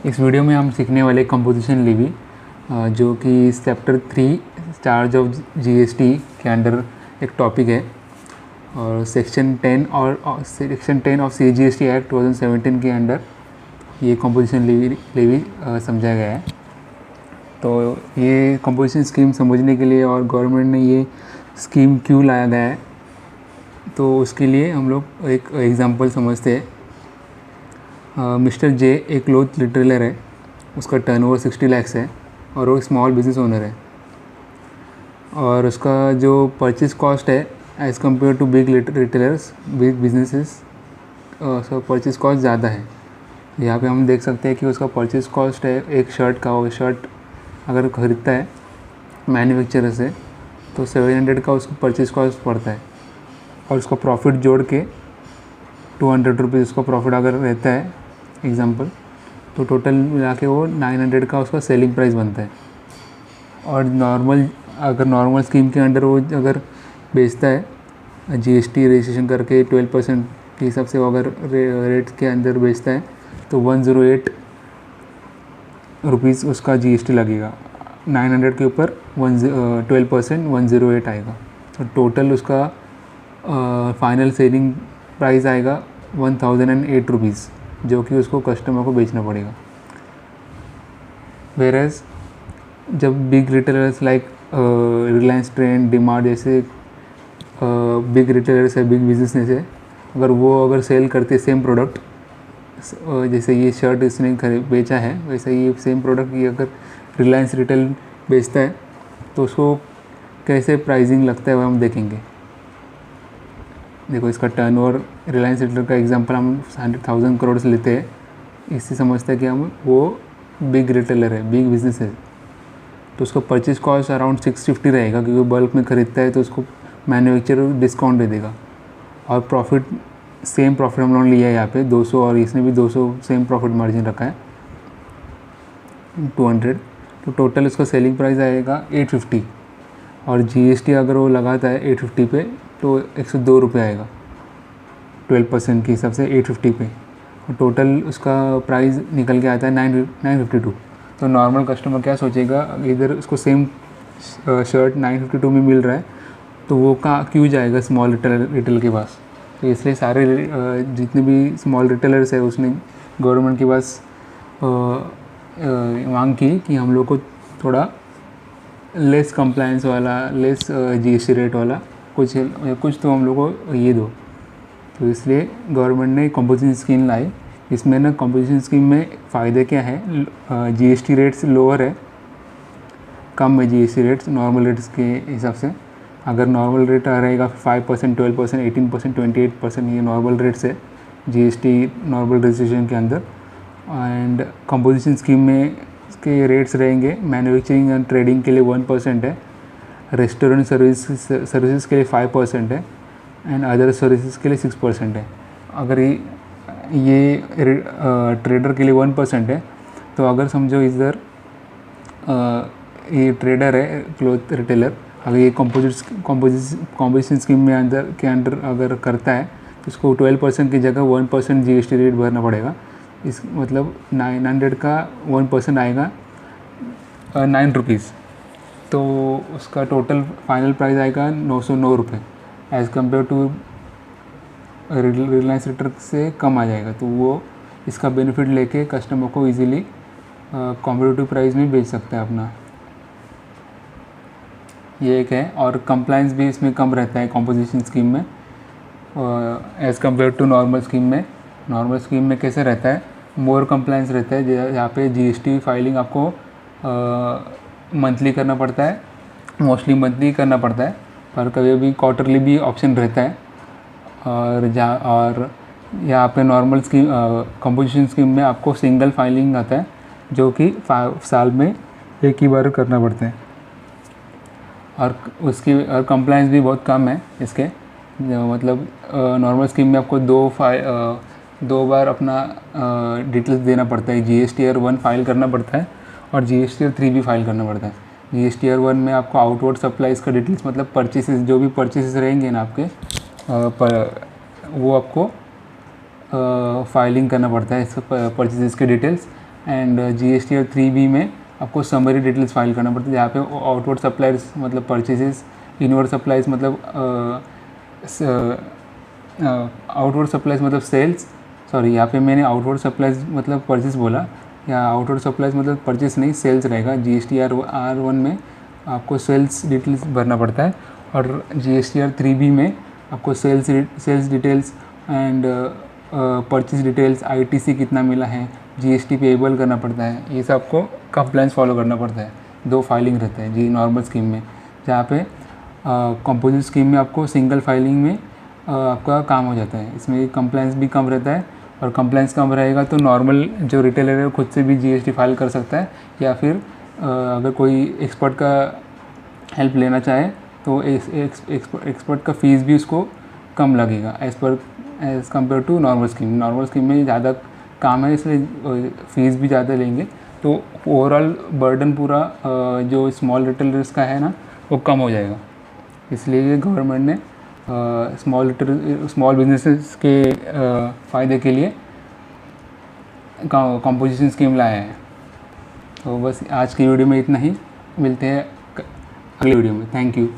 इस वीडियो में हम सीखने वाले कंपोजिशन लेवी जो कि चैप्टर 3 चार्ज ऑफ जीएसटी के अंडर एक टॉपिक है और सेक्शन 10 ऑफ सीजीएसटी एक्ट 2017 के अंडर ये कंपोजिशन लेवी समझाया गया है। तो ये कंपोजिशन स्कीम समझने के लिए और गवर्नमेंट ने ये स्कीम क्यों लाया गया है तो उसके लिए हम लोग एक एग्जांपल समझते हैं। मिस्टर जे एक क्लोथ रिटेलर है, उसका टर्नओवर 60 लाख है और वो स्मॉल बिजनेस ओनर है और उसका जो परचेज कॉस्ट है as compare to big retailers big businesses उसका परचेज कॉस्ट ज़्यादा है। यहाँ पे हम देख सकते हैं कि उसका परचेज कॉस्ट है एक शर्ट का, वो शर्ट अगर ख़रीदता है मैन्युफैक्चरर से तो 700 का उसको परचेज कॉस्ट पड़ता है और उसका प्रॉफिट जोड़ के 200 रुपीज़ उसका प्रॉफिट अगर रहता है एग्जांपल, तो टोटल मिला के वो 900 का उसका सेलिंग प्राइस बनता है। और नॉर्मल स्कीम के अंडर वो अगर बेचता है जीएसटी रजिस्ट्रेशन करके 12% के हिसाब से वो अगर रेट के अंदर बेचता है तो 108 रुपीज़ उसका जीएसटी लगेगा। 900 के ऊपर 12% 108 आएगा, तो टोटल उसका फाइनल सेलिंग प्राइस आएगा 1008 रुपीज़, जो कि उसको कस्टमर को बेचना पड़ेगा। वेरएज जब big retailers like Reliance trend DMart जैसे बिग रिटेलर्स है, बिग बिजनेस है, अगर सेल करते सेम प्रोडक्ट, जैसे ये शर्ट इसने बेचा है वैसे ये सेम प्रोडक्ट ये अगर रिलायंस रिटेल बेचता है तो उसको कैसे प्राइसिंग लगता है वो हम देखेंगे। देखो इसका टर्नओवर रिलायंस रिटेल का एग्जांपल हम 100,000 करोड़ से लेते हैं, इससे समझते हैं कि हम वो बिग रिटेलर है, बिग बिजनेस है, तो उसका परचेज कॉस्ट अराउंड 650 रहेगा क्योंकि बल्क में ख़रीदता है तो उसको मैन्युफैक्चरर डिस्काउंट दे देगा। और प्रॉफिट सेम प्रॉफिट हम लोगों ने लिया है यहाँ पे 200 और इसने भी 200 सेम प्रॉफिट मार्जिन रखा है 200, तो टोटल उसका सेलिंग प्राइस आएगा 850 और जीएसटी अगर वो लगाता है 850 पे तो 102 रुपये आएगा 12% के हिसाब से 850 पे, और टोटल उसका प्राइस निकल के आता है 952। तो नॉर्मल कस्टमर क्या सोचेगा, इधर उसको सेम शर्ट 952 में मिल रहा है तो वो क्यों जाएगा स्मॉल रिटेलर के पास। तो इसलिए सारे जितने भी स्मॉल रिटेलर्स है उसने गवर्नमेंट के पास मांग की कि हम लोग को थोड़ा लेस कंप्लायंस वाला, लेस जीएसटी रेट वाला कुछ तो हम लोग को ये दो। तो इसलिए गवर्नमेंट ने कंपोजिशन स्कीम लाई। इसमें ना कंपोजिशन स्कीम में फ़ायदे क्या है, जीएसटी रेट्स लोअर है, कम है जीएसटी रेट्स नॉर्मल रेट्स के हिसाब से। अगर नॉर्मल रेट रहेगा 5%, 12%, 18%, 28%, ये नॉर्मल रेट्स है जीएसटी नॉर्मल रजिस्ट्रेशन के अंदर। एंड कंपोजिशन स्कीम में इसके रेट्स रहेंगे मैन्युफैक्चरिंग एंड ट्रेडिंग के लिए 1% है, रेस्टोरेंट सर्विसेज के लिए 5% है एंड अदर सर्विसेज के लिए 6% है। अगर ये ट्रेडर के लिए 1% है, तो अगर समझो इधर ये ट्रेडर है क्लोथ रिटेलर, अगर ये कंपोजिशन स्कीम में अंदर अगर करता है तो उसको 12% की जगह 1% जीएसटी रेट भरना पड़ेगा। इस मतलब 900 का 1% आएगा 9 रुपीज़, तो उसका टोटल फाइनल प्राइस आएगा 909 रुपये as compare to Reliance retail से कम आ जाएगा। तो वो इसका बेनिफिट लेके कस्टमर को इजीली कॉम्पिटिटिव प्राइस में बेच सकता है अपना, ये एक है। और कंप्लायंस भी इसमें कम रहता है कंपोजिशन स्कीम में as compare to normal scheme में। नॉर्मल स्कीम में कैसे रहता है, मोर कंप्लायंस रहता है, यहाँ पे जीएसटी फाइलिंग आपको मंथली करना पड़ता है, मोस्टली मंथली करना पड़ता है, पर कभी भी क्वार्टरली भी ऑप्शन रहता है। और यहाँ पे नॉर्मल स्कीम कंपोजिशन स्कीम में आपको सिंगल फाइलिंग आता है जो कि साल में एक ही बार करना पड़ता है, और उसकी कंप्लायंस भी बहुत कम है इसके। मतलब नॉर्मल स्कीम में आपको दो बार अपना डिटेल्स देना पड़ता है, जीएसटीआर 1 फाइल करना पड़ता है और जीएसटीआर 3 भी फाइल करना पड़ता है। जीएसटीआर 1 में आपको आउटवर्ड सप्लाईज़ का डिटेल्स, मतलब परचेसेस, जो भी परचेसेस रहेंगे ना आपके वो आपको फाइलिंग करना पड़ता है, परचेसेस के डिटेल्स। एंड GST और 3B में आपको समरी डिटेल्स फाइल करना पड़ता है, जहाँ पे आउटवर्ड सप्लाईज मतलब परचेजेस, इनवर्ड सप्लाईज मतलब आउटवर्ड सप्लाईज मतलब सेल्स, सॉरी यहाँ पे मैंने आउटवर्ड सप्लाईज मतलब परचेस बोला, या आउटवर्ड सप्लाईज मतलब परचेस नहीं, सेल्स रहेगा। GST R1 में आपको सेल्स डिटेल्स भरना पड़ता है, और GST R3B में आपको sales details and purchase details, ITC कितना मिला है, GST पेएबल करना पड़ता है, ये सब आपको कंप्लायंस फॉलो करना पड़ता है। 2 फाइलिंग रहते हैं जी नॉर्मल स्कीम में, जहाँ पे कंपोजिट स्कीम में आपको सिंगल फाइलिंग में आपका काम हो जाता है। इसमें कंप्लायंस भी कम रहता है, और कंप्लायंस कम रहेगा तो नॉर्मल जो रिटेलर है वो खुद से भी GST फाइल कर सकता है, या फिर अगर कोई एक्सपर्ट का हेल्प लेना चाहे तो एक्सपर्ट का फ़ीस भी उसको कम लगेगा as compare to normal scheme. Normal scheme में ज़्यादा काम है, इसलिए फ़ीस भी ज़्यादा लेंगे, तो ओवरऑल बर्डन पूरा जो स्मॉल रिटेलर्स का है ना वो कम हो जाएगा। इसलिए गवर्नमेंट ने स्मॉल बिजनेसेस के फ़ायदे के लिए कंपोजिशन स्कीम लाया है। तो बस आज की वीडियो में इतना ही, मिलते हैं अगली वीडियो में। Thank you.